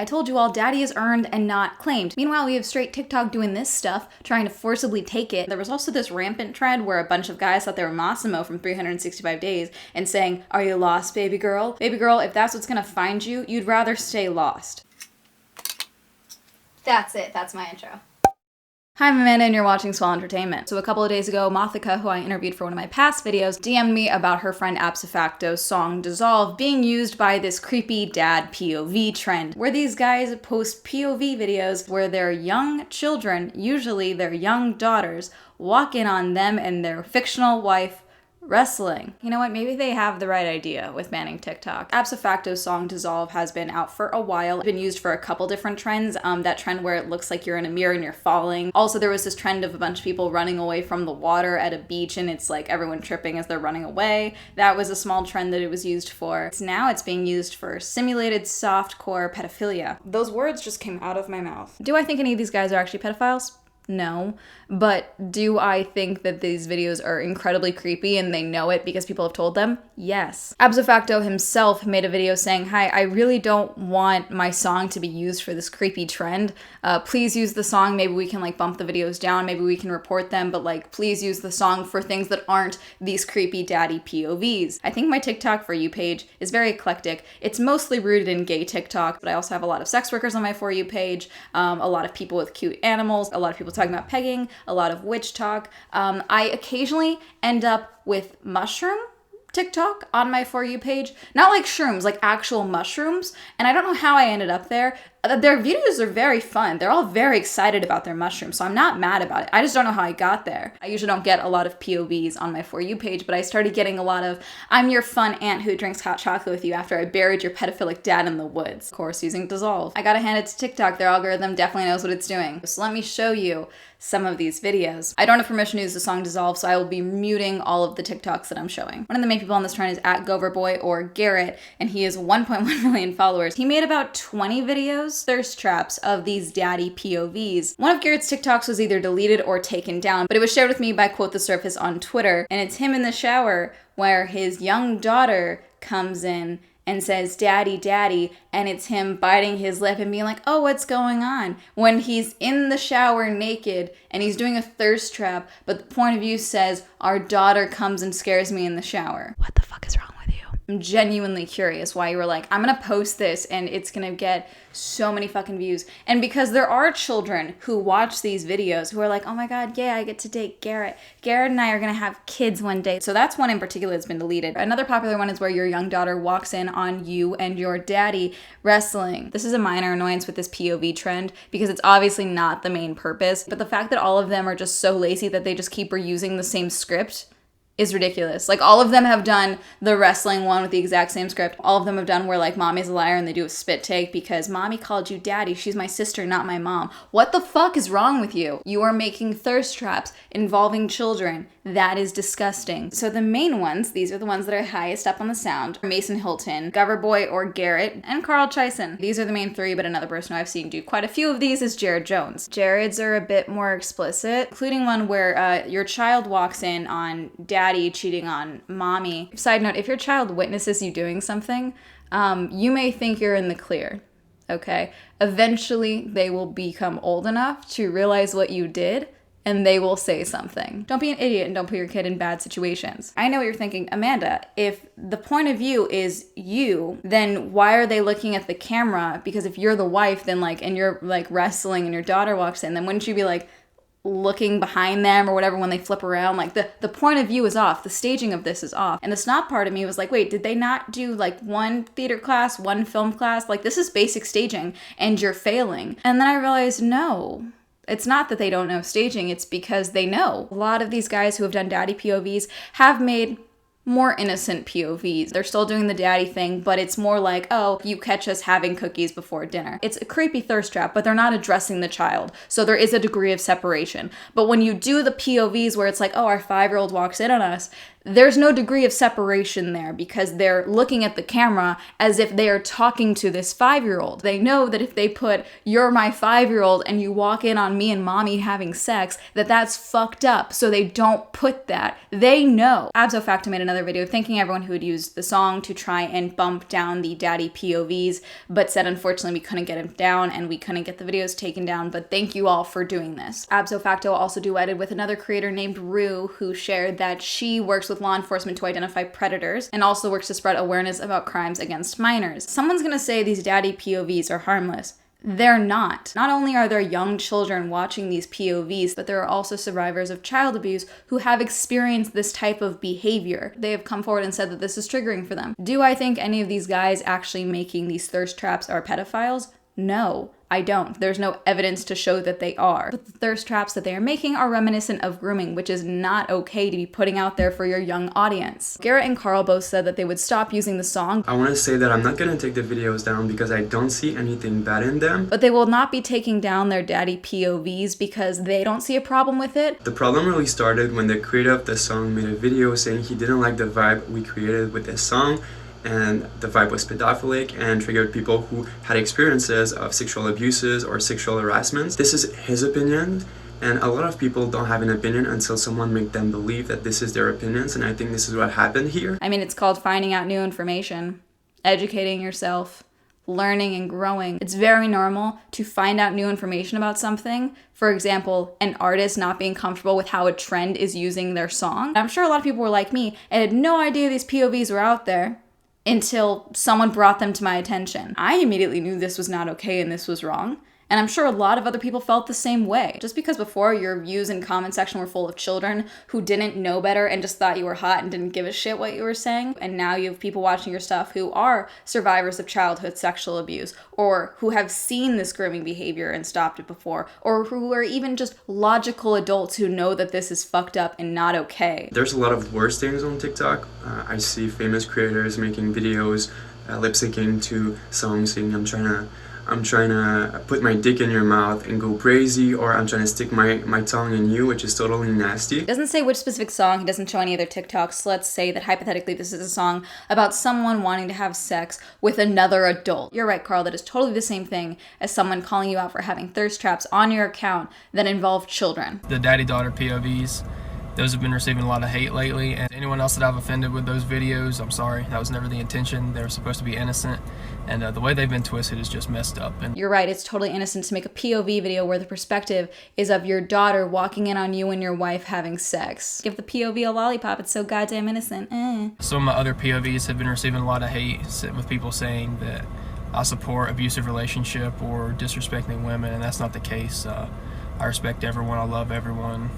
I told you all, daddy is earned and not claimed. Meanwhile, we have straight TikTok doing this stuff, trying to forcibly take it. There was also this rampant trend where a bunch of guys thought they were Massimo from 365 Days and saying, "Are you lost, baby girl? Baby girl, if that's what's gonna find you, you'd rather stay lost." That's it. That's my intro. Hi, I'm Amanda, and you're watching Swell Entertainment. So a couple of days ago, Mothika, who I interviewed for one of my past videos, DM'd me about her friend Absofacto's song Dissolve being used by this creepy dad POV trend, where these guys post POV videos where their young children, usually their young daughters, walk in on them and their fictional wife wrestling. You know what? Maybe they have the right idea with banning TikTok. Absofacto's song Dissolve has been out for a while. It's been used for a couple different trends. That trend where it looks like you're in a mirror and you're falling. Also, there was this trend of a bunch of people running away from the water at a beach and it's like everyone tripping as they're running away. That was a small trend that it was used for. Now it's being used for simulated softcore pedophilia. Those words just came out of my mouth. Do I think any of these guys are actually pedophiles? No. But do I think that these videos are incredibly creepy and they know it because people have told them? Yes. Absofacto himself made a video saying, "Hi, I really don't want my song to be used for this creepy trend. Please use the song. Maybe we can like bump the videos down. Maybe we can report them, but like please use the song for things that aren't these creepy daddy POVs." I think my TikTok For You page is very eclectic. It's mostly rooted in gay TikTok, but I also have a lot of sex workers on my For You page, a lot of people with cute animals, a lot of people talking about pegging, a lot of witch talk. I occasionally end up with mushroom TikTok on my For You page. Not like shrooms, like actual mushrooms. And I don't know how I ended up there. Their videos are very fun. They're all very excited about their mushrooms, so I'm not mad about it. I just don't know how I got there. I usually don't get a lot of POVs on my For You page, but I started getting a lot of, "I'm your fun aunt who drinks hot chocolate with you after I buried your pedophilic dad in the woods." Of course, using Dissolve. I gotta hand it to TikTok. Their algorithm definitely knows what it's doing. So let me show you some of these videos. I don't have permission to use the song Dissolve, so I will be muting all of the TikToks that I'm showing. One of the main people on this trend is @Goverboy or Garrett, and he has 1.1 million followers. He made about 20 videos, thirst traps, of these daddy POVs. One of Garrett's TikToks was either deleted or taken down, but it was shared with me by Quote the Surface on Twitter, and it's him in the shower where his young daughter comes in and says, "Daddy, daddy," and it's him biting his lip and being like, "Oh, what's going on?" When he's in the shower naked and he's doing a thirst trap, but the point of view says, "Our daughter comes and scares me in the shower." What the fuck is wrong with you? I'm genuinely curious why you were like, "I'm gonna post this and it's gonna get so many fucking views." And because there are children who watch these videos who are like, "Oh my god, yeah, I get to date Garrett. Garrett and I are gonna have kids one day." So that's one in particular that's been deleted. Another popular one is where your young daughter walks in on you and your daddy wrestling. This is a minor annoyance with this POV trend because it's obviously not the main purpose, but the fact that all of them are just so lazy that they just keep reusing the same script is ridiculous. Like, all of them have done the wrestling one with the exact same script. All of them have done where, like, mommy's a liar and they do a spit take because mommy called you daddy. She's my sister, not my mom. What the fuck is wrong with you? You are making thirst traps involving children. That is disgusting. So the main ones, these are the ones that are highest up on the sound: Mason Hilton, Goverboy or Garrett, and Carl Chison. These are the main three, but another person who I've seen do quite a few of these is Jared Jones. Jared's are a bit more explicit, including one where your child walks in on daddy cheating on mommy. Side note, if your child witnesses you doing something, you may think you're in the clear, okay? Eventually, they will become old enough to realize what you did, and they will say something. Don't be an idiot and don't put your kid in bad situations. I know what you're thinking, Amanda, if the point of view is you, then why are they looking at the camera? Because if you're the wife, then like, and you're like wrestling and your daughter walks in, then wouldn't you be like looking behind them or whatever when they flip around? Like the point of view is off. The staging of this is off. And the snot part of me was like, wait, did they not do like one theater class, one film class? Like, this is basic staging and you're failing. And then I realized, no. It's not that they don't know staging, it's because they know. A lot of these guys who have done daddy POVs have made more innocent POVs. They're still doing the daddy thing, but it's more like, oh, you catch us having cookies before dinner. It's a creepy thirst trap, but they're not addressing the child. So there is a degree of separation. But when you do the POVs where it's like, oh, our 5-year-old walks in on us, there's no degree of separation there because they're looking at the camera as if they are talking to this 5-year-old. They know that if they put, "You're my 5-year-old," and you walk in on me and mommy having sex, that's fucked up. So they don't put that. They know. Absofacto made another video thanking everyone who had used the song to try and bump down the daddy POVs, but said unfortunately we couldn't get him down and we couldn't get the videos taken down, but thank you all for doing this. Absofacto also duetted with another creator named Rue, who shared that she works with law enforcement to identify predators and also works to spread awareness about crimes against minors. Someone's gonna say these daddy POVs are harmless. They're not. Not only are there young children watching these POVs, but there are also survivors of child abuse who have experienced this type of behavior. They have come forward and said that this is triggering for them. Do I think any of these guys actually making these thirst traps are pedophiles? No, I don't. There's no evidence to show that they are. But the thirst traps that they are making are reminiscent of grooming, which is not okay to be putting out there for your young audience. Garrett and Carl both said that they would stop using the song. I want to say that I'm not going to take the videos down because I don't see anything bad in them. But they will not be taking down their daddy POVs because they don't see a problem with it. The problem really started when the creator of the song made a video saying he didn't like the vibe we created with this song, and the vibe was pedophilic and triggered people who had experiences of sexual abuses or sexual harassment. This is his opinion, and a lot of people don't have an opinion until someone makes them believe that this is their opinions, and I think this is what happened here. I mean, it's called finding out new information, educating yourself, learning and growing. It's very normal to find out new information about something. For example, an artist not being comfortable with how a trend is using their song. I'm sure a lot of people were like me and had no idea these POVs were out there until someone brought them to my attention. I immediately knew this was not okay and this was wrong. And I'm sure a lot of other people felt the same way. Just because before your views in comment section were full of children who didn't know better and just thought you were hot and didn't give a shit what you were saying, and now you have people watching your stuff who are survivors of childhood sexual abuse, or who have seen this grooming behavior and stopped it before, or who are even just logical adults who know that this is fucked up and not okay. There's a lot of worse things on TikTok. I see famous creators making videos, lip syncing to songs saying I'm trying to put my dick in your mouth and go crazy, or I'm trying to stick my tongue in you, which is totally nasty. It doesn't say which specific song, he doesn't show any other TikToks, so let's say that hypothetically this is a song about someone wanting to have sex with another adult. You're right, Carl, that is totally the same thing as someone calling you out for having thirst traps on your account that involve children. The daddy-daughter POVs, those have been receiving a lot of hate lately, and anyone else that I've offended with those videos, I'm sorry. That was never the intention. They were supposed to be innocent, and the way they've been twisted is just messed up. And you're right, it's totally innocent to make a POV video where the perspective is of your daughter walking in on you and your wife having sex. Give the POV a lollipop, it's so goddamn innocent. Some of my other POVs have been receiving a lot of hate with people saying that I support abusive relationship or disrespecting women, and that's not the case. I respect everyone, I love everyone.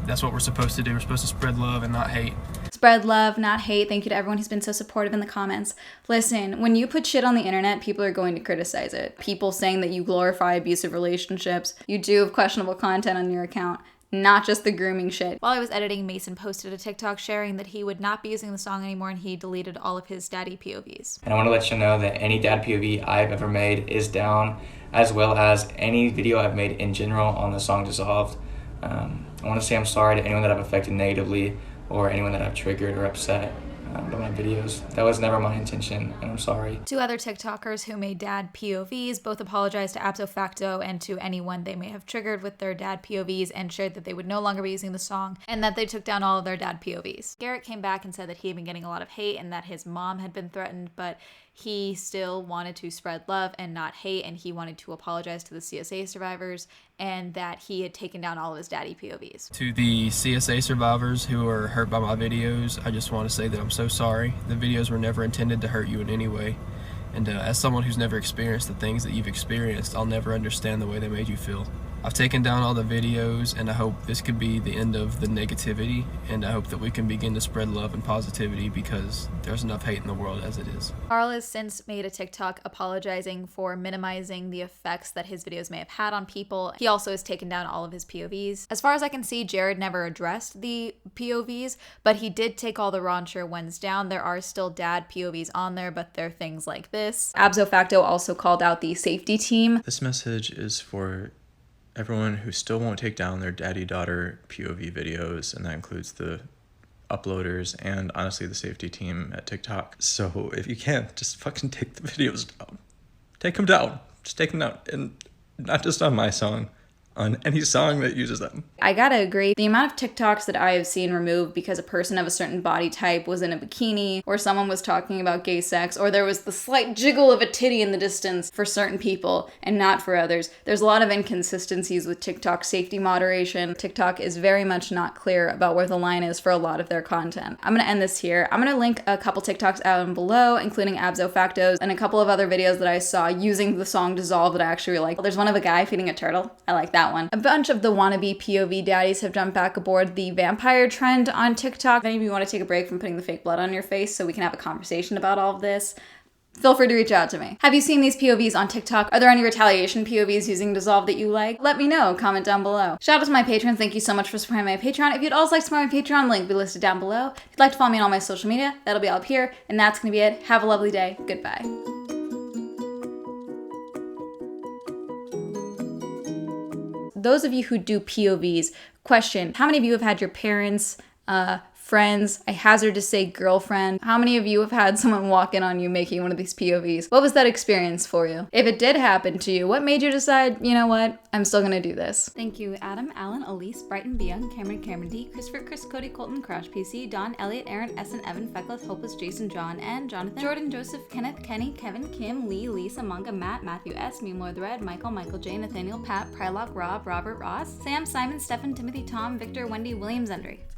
That's what we're supposed to do. We're supposed to spread love and not hate. Spread love, not hate. Thank you to everyone who's been so supportive in the comments. Listen, when you put shit on the internet, people are going to criticize it. People saying that you glorify abusive relationships. You do have questionable content on your account. Not just the grooming shit. While I was editing, Mason posted a TikTok sharing that he would not be using the song anymore and he deleted all of his daddy POVs. And I want to let you know that any dad POV I've ever made is down, as well as any video I've made in general on the song Dissolved. I want to say I'm sorry to anyone that I've affected negatively or anyone that I've triggered or upset by my videos. That was never my intention, and I'm sorry. Two other TikTokers who made dad POVs both apologized to Absofacto and to anyone they may have triggered with their dad POVs and shared that they would no longer be using the song and that they took down all of their dad POVs. Garrett came back and said that he had been getting a lot of hate and that his mom had been threatened, but he still wanted to spread love and not hate, and he wanted to apologize to the CSA survivors and that he had taken down all of his daddy POVs. To the CSA survivors who are hurt by my videos, I just want to say that I'm so sorry. The videos were never intended to hurt you in any way. And as someone who's never experienced the things that you've experienced, I'll never understand the way they made you feel. I've taken down all the videos, and I hope this could be the end of the negativity, and I hope that we can begin to spread love and positivity because there's enough hate in the world as it is. Carl has since made a TikTok apologizing for minimizing the effects that his videos may have had on people. He also has taken down all of his POVs. As far as I can see, Jared never addressed the POVs, but he did take all the rauncher ones down. There are still dad POVs on there, but they're things like this. Absofacto also called out the safety team. This message is for everyone who still won't take down their daddy-daughter POV videos, and that includes the uploaders and honestly the safety team at TikTok. So if you can, just fucking take the videos down. Take them down. Just take them down. And not just on my song, on any song that uses them. I gotta agree. The amount of TikToks that I have seen removed because a person of a certain body type was in a bikini, or someone was talking about gay sex, or there was the slight jiggle of a titty in the distance for certain people and not for others. There's a lot of inconsistencies with TikTok safety moderation. TikTok is very much not clear about where the line is for a lot of their content. I'm gonna end this here. I'm gonna link a couple TikToks out below, including Absofacto's and a couple of other videos that I saw using the song Dissolve that I actually really like. There's one of a guy feeding a turtle. I like that one. A bunch of the wannabe POV daddies have jumped back aboard the vampire trend on TikTok. If any of you want to take a break from putting the fake blood on your face so we can have a conversation about all of this, feel free to reach out to me. Have you seen these POVs on TikTok? Are there any retaliation POVs using Dissolve that you like? Let me know. Comment down below. Shout out to my patrons. Thank you so much for supporting my Patreon. If you'd also like to support my Patreon, link will be listed down below. If you'd like to follow me on all my social media, that'll be all up here. And that's going to be it. Have a lovely day. Goodbye. Those of you who do POVs, question, how many of you have had your parents, friends, I hazard to say girlfriend, how many of you have had someone walk in on you making one of these POVs? What was that experience for you? If it did happen to you, what made you decide, you know what, I'm still gonna do this? Thank you, Adam, Alan, Elise, Brighton, Byung, Cameron D, Christopher, Chris, Cody, Colton, Crash, PC, Don, Elliot, Aaron, Essen, Evan, Feckless, Hopeless, Jason, John, N, Jonathan, Jordan, Joseph, Kenneth, Kenny, Kevin, Kim, Lee, Lisa, Manga, Matt, Matthew S, Memeloy the Red, Michael J, Nathaniel, Pat, Prylock, Rob, Robert, Ross, Sam, Simon, Stefan, Timothy, Tom, Victor, Wendy, Williams, Endry.